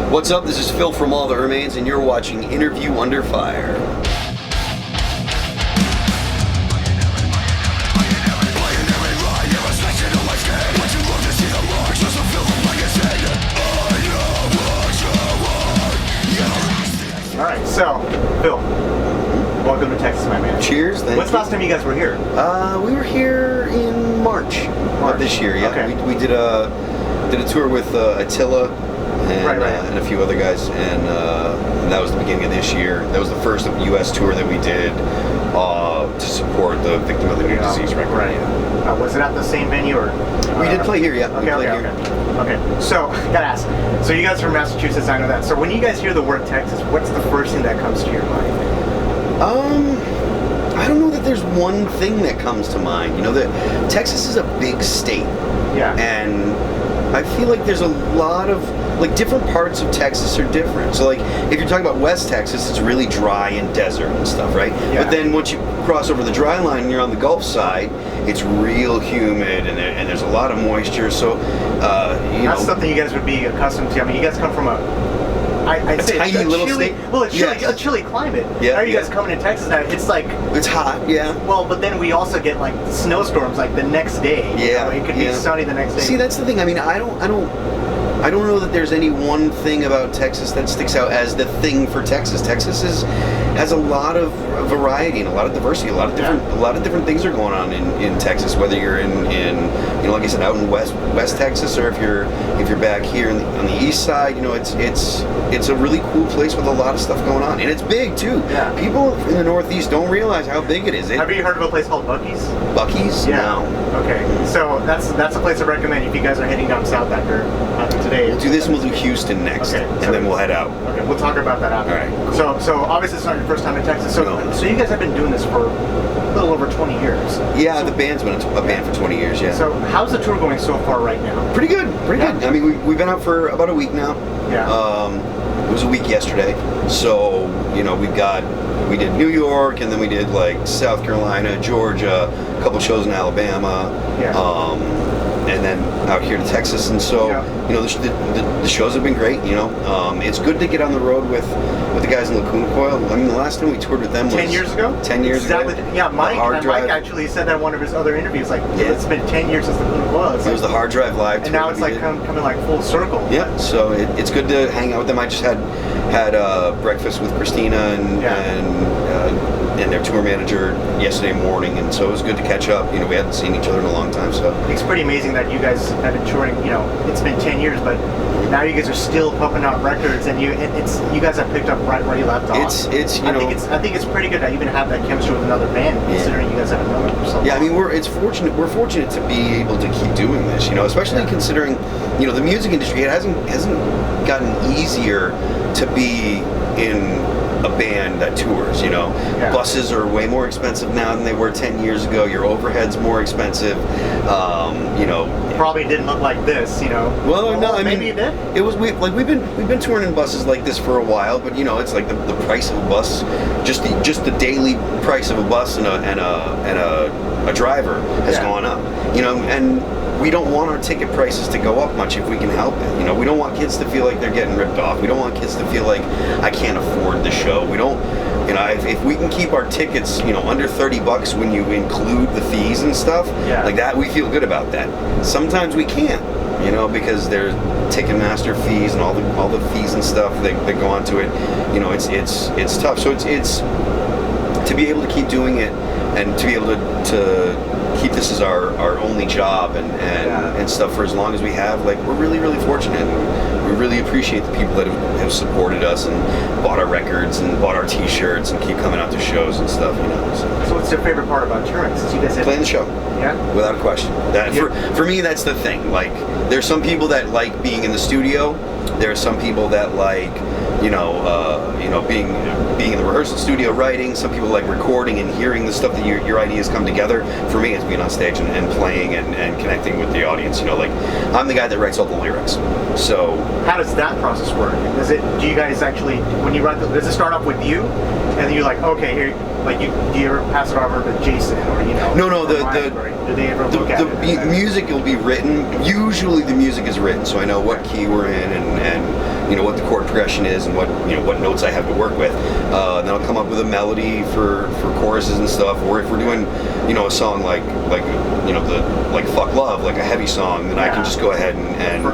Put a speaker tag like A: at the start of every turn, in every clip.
A: What's up? This is Phil from All the Omens, and you're watching Interview Under Fire.
B: Alright, so, Phil, welcome to Texas, my man.
A: Cheers, thank you.
B: When's the last time you guys were here?
A: We were here in March of this year, yeah.
B: Okay.
A: We did a tour with Attila and a few other guys, and that was the beginning of this year. That was the first U.S. tour that we did to support the victim of the new disease record.
B: Right. Was it at the same venue, or?
A: We did play here, yeah.
B: Okay. So, gotta ask. So you guys are from Massachusetts, I know that. So when you guys hear the word Texas, what's the first thing that comes to your mind?
A: I don't know that there's one thing that comes to mind. You know, that Texas is a big state.
B: Yeah.
A: And I feel like there's a lot of, like, different parts of Texas are different. So, like, if you're talking about West Texas, it's really dry and desert and stuff, right?
B: Yeah.
A: But then once you cross over the dry line and you're on the Gulf side, it's real humid and there's a lot of moisture. So,
B: that's something you guys would be accustomed to. I mean, you guys come from I'd say
A: tiny little state.
B: Well, a chilly climate.
A: Yeah.
B: How are you guys coming to Texas now? It's like,
A: it's hot, yeah.
B: Well, but then we also get like snowstorms like the next day.
A: Yeah.
B: It could be sunny the next day.
A: See, that's the thing. I mean, I don't know that there's any one thing about Texas that sticks out as the thing for Texas. Texas has a lot of variety and a lot of diversity. A lot of different things are going on in Texas. Whether you're in you know, like I said, out in West Texas, or if you're back here on the east side, you know, it's a really cool place with a lot of stuff going on, and it's big too.
B: Yeah.
A: People in the Northeast don't realize how big it is.
B: Have you heard of a place called Buc-ee's?
A: Buc-ee's?
B: Yeah.
A: No.
B: Okay. So that's a place I recommend if you guys are heading down south after today.
A: We'll do this and we'll do Houston next, and then we'll head out.
B: Okay, we'll talk about that after.
A: All right. Cool.
B: So obviously it's not your first time in Texas. So you guys have been doing this for a little over 20 years.
A: Yeah, the band's been a band for 20 years. Yeah.
B: So how's the tour going so far right now?
A: Pretty good. Pretty good. I mean, we've been out for about a week now.
B: Yeah.
A: It was a week yesterday. So, you know, we did New York, and then we did like South Carolina, Georgia, a couple shows in Alabama.
B: Yeah.
A: And then out here to Texas, and so you know, the shows have been great. You know, it's good to get on the road with the guys in Lacuna Coil. I mean, the last time we toured with them was
B: 10 years ago.
A: 10 years ago.
B: Yeah, Mike actually said that in one of his other interviews. Like, it's been 10 years since Lacuna Coil.
A: It was the Hard Drive Live,
B: and now it's like coming like full circle.
A: Yeah, so it's good to hang out with them. I just had breakfast with Christina and their tour manager yesterday morning, and so it was good to catch up. You know, we hadn't seen each other in a long time, so
B: it's pretty amazing that you guys have been touring. You know, it's been 10 years, but now you guys are still pumping out records, and you guys have picked up right where you left off.
A: I
B: think it's pretty good to even have that chemistry with another band, considering you guys haven't known it for so long.
A: Yeah, I mean, we're fortunate to be able to keep doing this. You know, especially considering, you know, the music industry, it hasn't gotten easier to be in a band that tours. You know, buses are way more expensive now than they were 10 years ago. Your overhead's more expensive. You know,
B: probably didn't look like this. You know.
A: Well, no, I mean,
B: maybe it did.
A: It was we've been touring in buses like this for a while, but you know, it's like the price of a bus, just the daily price of a bus and a driver has gone up. You know, and we don't want our ticket prices to go up much if we can help it. You know, we don't want kids to feel like they're getting ripped off. We don't want kids to feel like, I can't afford the show. We don't, you know, if we can keep our tickets, you know, under $30 when you include the fees and stuff, like that, we feel good about that. Sometimes we can't, you know, because there's Ticketmaster fees and all the fees and stuff that go onto it. You know, it's tough. So it's to be able to keep doing it and to be able to keep this as our only job and stuff for as long as we have. Like, we're really, really fortunate. We really appreciate the people that have supported us and bought our records and bought our T-shirts and keep coming out to shows and stuff. You know.
B: So what's your favorite part about touring? Since you guys
A: playing the show.
B: Yeah.
A: Without a question. For me, that's the thing. Like, there's some people that like being in the studio. There are some people that like, being in the rehearsal studio writing. Some people like recording and hearing the stuff that your ideas come together. For me, it's being on stage and playing and connecting with the audience. You know, like, I'm the guy that writes all the lyrics. So
B: how does that process work? Do you guys actually, when you write, does it start off with you, and then you're like, okay, here, like, do you ever pass it over to Jason, or do they ever look at it?
A: Music will be written. Usually the music is written, so I know what key we're in and what the chord progression is and what notes I have to work with. Then I'll come up with a melody for choruses and stuff. Or if we're doing, a song like Fuck Love, like a heavy song, then I can just go ahead and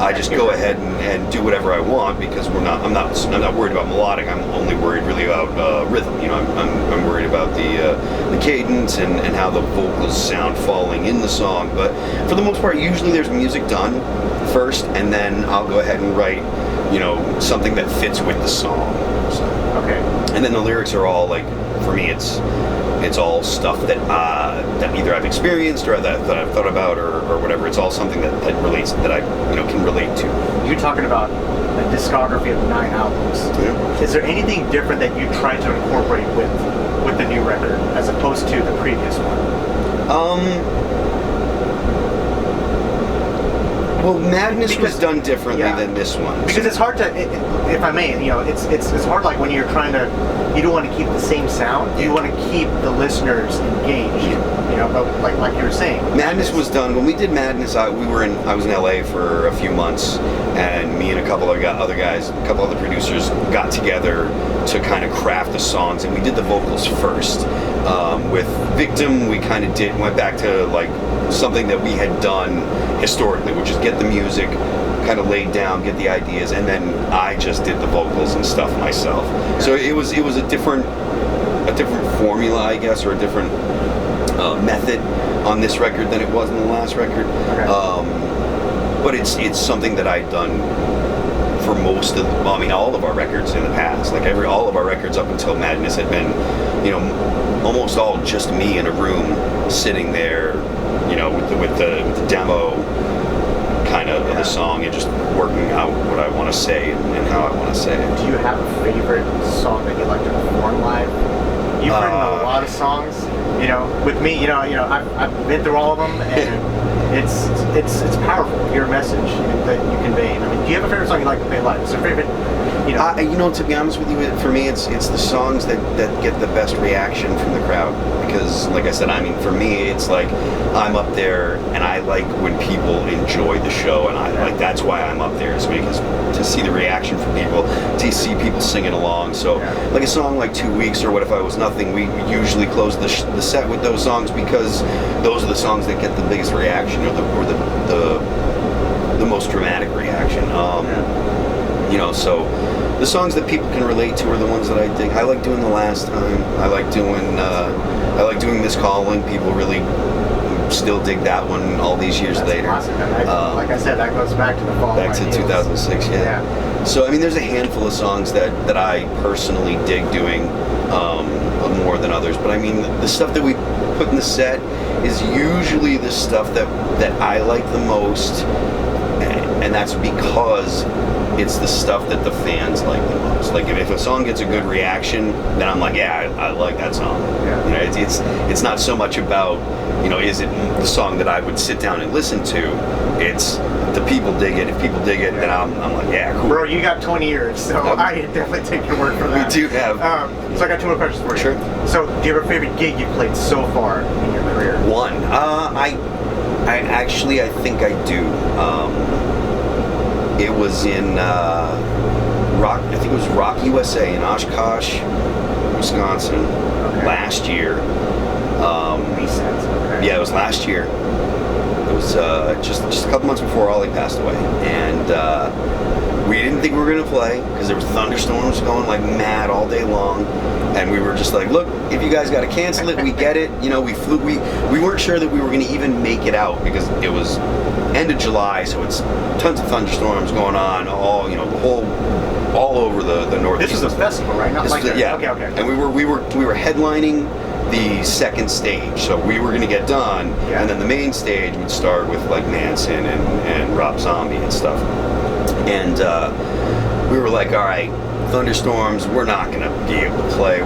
A: I just go ahead and do whatever I want, because I'm not worried about melodic. I'm only worried really about rhythm. I'm worried about the cadence and how the vocals sound falling in the song. But for the most part, usually there's music done first, and then I'll go ahead and write something that fits with the song. So.
B: Okay.
A: And then the lyrics are all like, for me, it's all stuff that either I've experienced or that I've thought about or whatever. It's all something that relates, that I can relate to.
B: You're talking about a discography of 9 albums.
A: Yeah.
B: Is there anything different that you try to incorporate with the new record as opposed to the previous one?
A: Well, Madness was done differently than this one.
B: Because it's hard to, if I may, it's hard, like when you're trying to, you don't want to keep the same sound. You want to keep the listeners engaged. But like you were saying,
A: Madness was done when we did Madness. I was in LA for a few months, and me and a couple other guys, a couple other producers got together to kind of craft the songs, and we did the vocals first. With Victim, we kind of went back to like something that we had done historically, which is get the music kind of laid down, get the ideas, and then I just did the vocals and stuff myself. So it was a different formula, I guess, or a different method on this record than it was in the last record.
B: Okay.
A: But it's something that I'd done for most of, all of our records in the past. Like all of our records up until Madness had been, almost all just me in a room sitting there, with the demo kind of the song and just working out what I want to say and how I want to say it.
B: Do you have a favorite song that you like to perform live? You've written a lot of songs. With me, I've been through all of them, and it's powerful. Your message that you convey. Do you have a favorite song you like to play live? Is there a favorite?
A: To be honest with you, for me, it's the songs that get the best reaction from the crowd. Because, like I said, for me, it's like I'm up there, and I like when people enjoy the show, and that's why I'm up there, is because to see the reaction from people, to see people singing along. So, like a song like 2 Weeks or What If I Was Nothing, we usually close the set with those songs, because those are the songs that get the biggest reaction, or the most dramatic reaction. So the songs that people can relate to are the ones that I dig. I like doing The Last Time. I like doing This Calling. People really still dig that one all these years later.
B: Like I said, that goes back to the fall.
A: Back to 2006, yeah. So there's a handful of songs that I personally dig doing more than others. But the stuff that we put in the set is usually the stuff that I like the most, and that's because it's the stuff that the fans like the most. Like if a song gets a good reaction, then I'm like, I like that song. Yeah. It's not so much about, is it the song that I would sit down and listen to? It's the people dig it. If people dig it, then I'm like, yeah, cool.
B: Bro, you got 20 years, so I definitely take your word for that.
A: We do have.
B: So I got 2 more questions for you.
A: Sure.
B: So do you have a favorite gig you've played so far in your career?
A: One. I think I do. It was in I think it was Rock USA in Oshkosh, Wisconsin, last year. Yeah, it was last year. It was just a couple months before Ollie passed away, and we didn't think we were gonna play because there was thunderstorms going like mad all day long, and we were just like, look, if you guys got to cancel it, we get it. We flew. We weren't sure that we were gonna even make it out because it was end of July, so it's tons of thunderstorms going on, all over the Northeast.
B: This is a festival, right? Not like
A: yeah.
B: Okay.
A: And we were headlining the second stage, so we were going to get done, and then the main stage would start with like Manson and Rob Zombie and stuff. And we were like, all right, thunderstorms, we're not going to be able to play.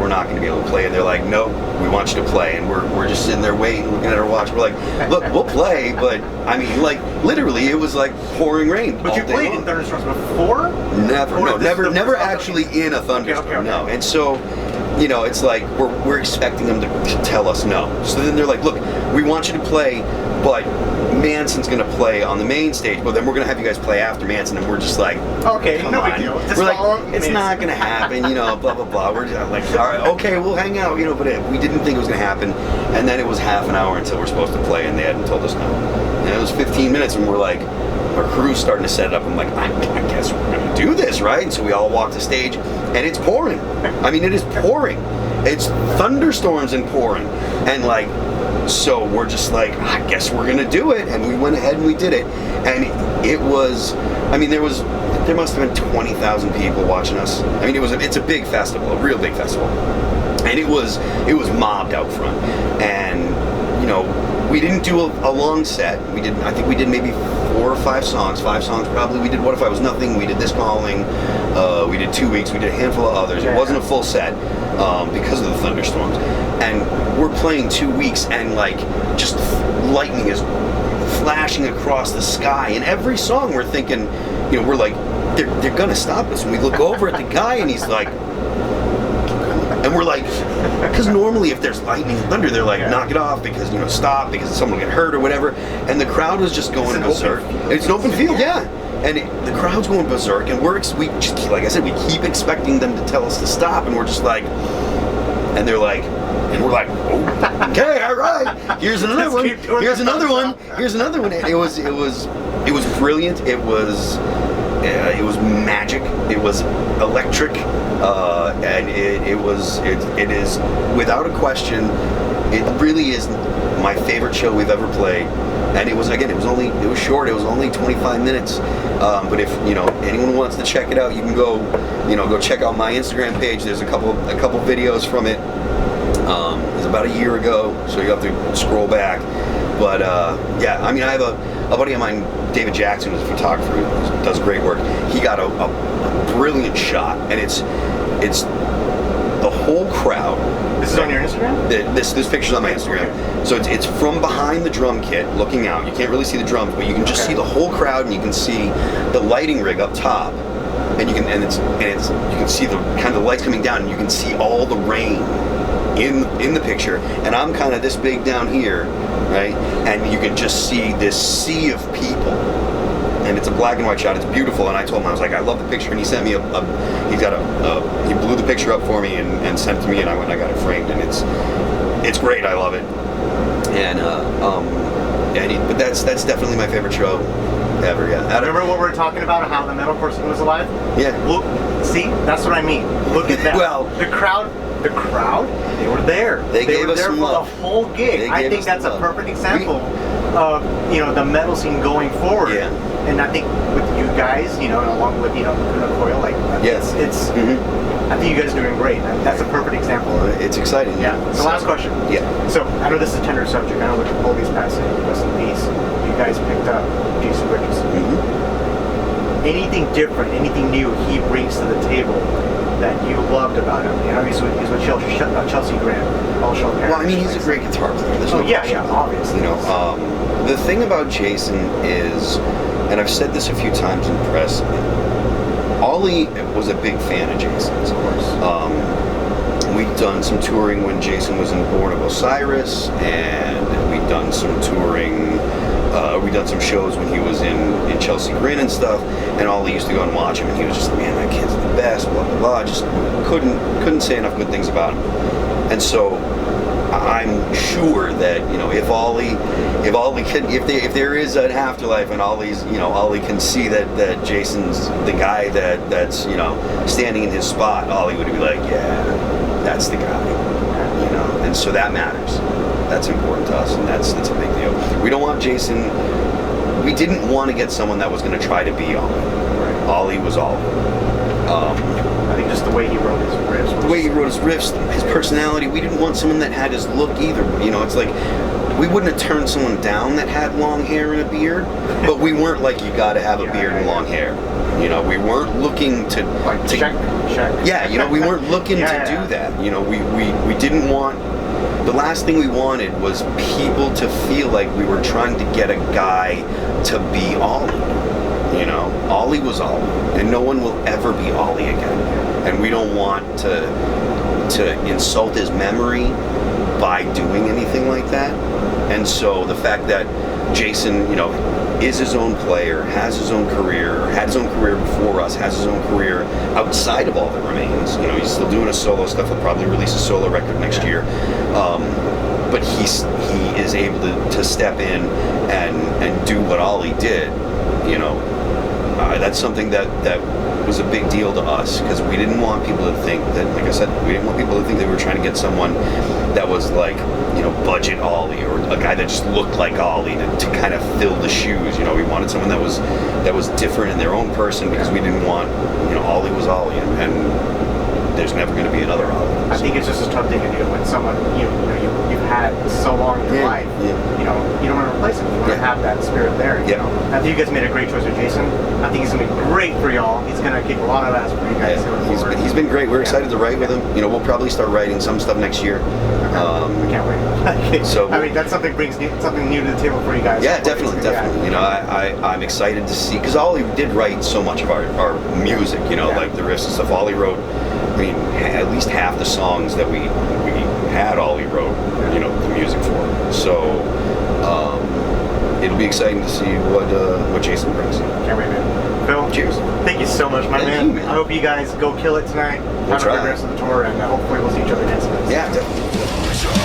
A: And they're like, nope, we want you to play. And we're just sitting there waiting, looking at our watch. We're like, look, we'll play, but literally, it was like pouring rain.
B: But you played in thunderstorms before?
A: Never actually in a thunderstorm.
B: Okay.
A: No. And so, it's like we're expecting them to tell us no. So then they're like, look, we want you to play, but Manson's gonna play on the main stage, but then we're gonna have you guys play after Manson, and we're just like,
B: okay,
A: come
B: no
A: on.
B: big deal. Just
A: We're
B: follow
A: like, it's
B: Manson.
A: not gonna happen, you know, blah blah blah. We're just like, all right, okay, we'll hang out, you know, but we didn't think it was gonna happen, and then it was half an hour until we're supposed to play, and they hadn't told us no. And it was 15 minutes, and we're like, our crew's starting to set it up. I'm like, I guess we're gonna do this, right? And so we all walk the stage, and it's pouring. I mean, it is pouring. It's thunderstorms and pouring, and like. So we're just like, I guess we're gonna do it, and we went ahead and we did it, and it was, I mean, there must have been 20,000 people watching us. I mean, it's a big festival, a real big festival, and it was mobbed out front, and you know, we didn't do a long set. I think we did maybe 4 or 5 songs, 5 songs probably. We did What If I Was Nothing, we did This Calling, we did 2 weeks, we did a handful of others. It wasn't a full set because of the thunderstorms. And we're playing 2 weeks, and like just lightning is flashing across the sky. And every song we're thinking, you know, we're like, they're gonna stop us. And we look over at the guy, and he's like, and we're like, because normally if there's lightning and thunder, they're like, knock it off, because, you know, stop, because someone will get hurt or whatever. And the crowd was just going berserk. It's an open field, yeah. And the crowd's going berserk, and we just, like I said, we keep expecting them to tell us to stop, and we're just like, and they're like, and we're like, oh, okay, all right, here's another one, here's another one, here's another one. And it was brilliant. It was magic. It was electric, and it is without a question. It really is my favorite show we've ever played. And it was short. It was only 25 minutes. But if, you know, anyone wants to check it out, you can go check out my Instagram page. There's a couple videos from it. It was about a year ago, so you have to scroll back. But yeah, I mean, I have a buddy of mine, David Jackson, who's a photographer who does great work. He got a brilliant shot, and it's the whole crowd.
B: This is on your Instagram?
A: This picture's on my Instagram. Okay. So it's from behind the drum kit, looking out. You can't really see the drums, but you can just see the whole crowd, and you can see the lighting rig up top, and you can see the kind of lights coming down, and you can see all the rain in the picture. And I'm kind of this big down here, right? And you can just see this sea of people. And it's a black and white shot. It's beautiful. And I told him, I was like, I love the picture. And he sent me he blew the picture up for me and sent it to me, and I went and I got it framed. And it's great. I love it. And but that's definitely my favorite show ever. Yeah.
B: Remember what we were talking about, how the metalcore scene was alive?
A: Yeah.
B: Look, see, that's what I mean. Look at that.
A: Well,
B: the crowd, they were there.
A: They gave
B: were
A: us
B: there
A: some
B: for
A: love.
B: The whole gig. I think that's a perfect example of, you know, the metal scene going forward.
A: Yeah.
B: And I think with you guys, you know, along with, you know, Lacuna Coil, like,
A: yes,
B: it's I think you guys are doing great. That's a perfect example.
A: It's exciting.
B: Yeah. So last question.
A: Yeah.
B: So I know this is a tender subject. I know with Colby's passing, rest in peace, you guys picked up Jason Bridges. Anything different, anything new he brings to the table that you loved about him? You know, he's with Chelsea Grant, all show.
A: Well, I mean, he's a great guitar player. There's no question.
B: Obviously.
A: You know, the thing about Jason is, and I've said this a few times in press, Ollie was a big fan of Jason's.
B: Of course.
A: We'd done some touring when Jason was in Born of Osiris, and we'd done some touring. We'd done some shows when he was in Chelsea Green and stuff, and Ollie used to go and watch him, and he was just, man, that kid's the best, blah blah blah. Just couldn't say enough good things about him. And so I'm sure that, you know, if there is an afterlife, and Ollie can see that Jason's the guy that's, you know, standing in his spot, Ollie would be like, yeah, that's the guy, you know. And so that matters. That's important to us, and that's a big deal. We don't want Jason. We didn't want to get someone that was going to try to be Ollie. Right. Ollie was Ollie.
B: I think just the way he wrote his riffs.
A: The way he wrote his riffs, his personality. We didn't want someone that had his look either. You know, it's like we wouldn't have turned someone down that had long hair and a beard, but we weren't like, you got to have a beard and long hair. You know, we weren't looking to
B: check.
A: Yeah, you know, we weren't looking to do that. You know, we didn't want. The last thing we wanted was people to feel like we were trying to get a guy to be Ollie. You know, Ollie was Ollie, and no one will ever be Ollie again. And we don't want to insult his memory by doing anything like that. And so the fact that Jason, you know, is his own player, has his own career, had his own career before us, has his own career outside of All That Remains. You know, he's still doing his solo stuff. He'll probably release a solo record next year. But he is able to step in and do what Ollie did. You know, that's something that was a big deal to us, because we didn't want people to think that, like I said, we didn't want people to think that we were trying to get someone that was like, you know, budget Ollie, or a guy that just looked like Ollie to kind of fill the shoes. You know, we wanted someone that was different in their own person, because we didn't want, you know, Ollie was Ollie, and there's never going to be another Ollie.
B: I think it's just a tough thing to do when someone you've had so long in your life. You know, you don't want to replace him. You want to have that spirit there. You know, I think you guys made a great choice with Jason. I think he's going to be great for y'all. He's going to kick a lot of ass for you guys.
A: He's been great. We're excited to write with him. You know, we'll probably start writing some stuff next year.
B: I can't wait.
A: So
B: I mean, that's something something new to the table for you guys.
A: Yeah, definitely. You know, I'm excited to see, because Ollie did write so much of our music. You know, like the riffs and stuff. Ollie wrote, I mean, at least half the songs that we had, Ollie wrote, you know, the music for. So it'll be exciting to see what Jason brings.
B: Can't wait, man. Phil,
A: cheers.
B: Thank you so much, my man.
A: You, man.
B: I hope you guys go kill it tonight. Have a good rest of the tour, and hopefully we'll see each other next time.
A: Yeah, definitely.